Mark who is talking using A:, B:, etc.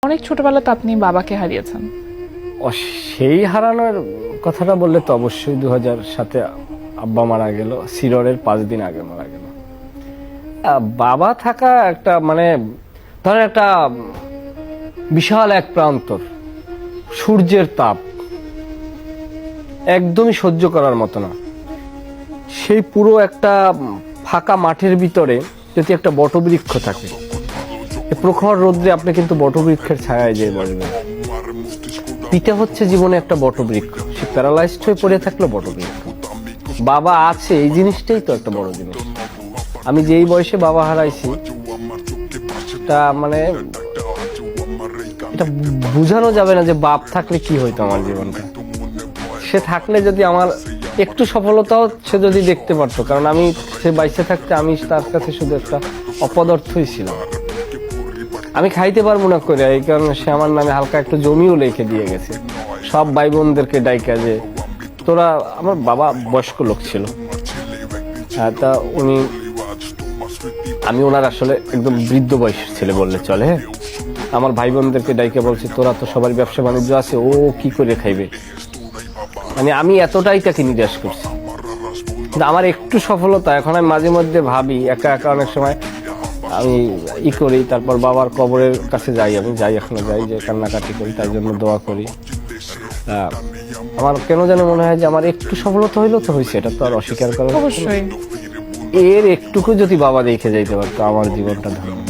A: অনেক ছোটবেলাতে আপনি বাবাকে হারিয়েছেন।
B: সেই হারানোর কথাটা বললে তো অবশ্যই 2007-এ আব্বা মারা গেল, সিররের 5 দিন আগে মারা গেল। বাবা থাকা একটা ধরেন একটা বিশাল এক প্রান্তর, সূর্যের তাপ একদমই সহ্য করার মতো না। সেই পুরো একটা ফাঁকা মাঠের ভিতরে যদি একটা বটবৃক্ষ থাকে, প্রখর রোদ্রে আপনি কিন্তু বটবৃক্ষের ছায়ায় যেয়ে বসবেন। পিতা হচ্ছে জীবনে একটা বটবৃক্ষ, সে প্যারালাইজড হয়ে পড়ে থাকলো বটবৃক্ষ। বাবা আছে, এই জিনিসটাই তো একটা বড় জিনিস। আমি যেই বয়সে বাবা হারাইছি, এটা এটা বোঝানো যাবে না যে বাপ থাকলে কি হইতো আমার জীবনটা। সে থাকলে যদি আমার একটু সফলতাও সে যদি দেখতে পারতো, কারণ আমি সে বাইসে থাকতে আমি তার কাছে শুধু একটা অপদার্থই ছিলাম। আমি খাইতে পারবো না করে, এই কারণে সে আমার নামে হালকা একটু জমিও লিখে দিয়ে গেছে, সব ভাই বোনদেরকে ডাইকা যে তোরা। আমার বাবা বয়স্ক লোক ছিল, তা আমি ওনার আসলে একদম বৃদ্ধ বয়সের ছেলে বললে চলে। হ্যাঁ, আমার ভাই বোনদেরকে ডাইকা বলছে তোরা তো সবার ব্যবসা বাণিজ্য আছে, ও কি করে খাইবে। আমি এতটাই তাকে নিরাশ করছি। কিন্তু আমার একটু সফলতা, এখন আমি মাঝে মধ্যে ভাবি একা একা অনেক সময় আমি করি, তারপর বাবার কবরের কাছে যাই, আমি যাই, এখনো যাই, যে কান্নাকাটি করি, তার জন্য দোয়া করি। আমার কেন যেন মনে হয় যে আমার একটু সফলতা হইলেও তো হয়েছে, এটা তো আর অস্বীকার করা
A: অবশ্যই।
B: এর একটুকু যদি বাবা দেখে যাইতে পারতো, আমার জীবনটা ধন্য।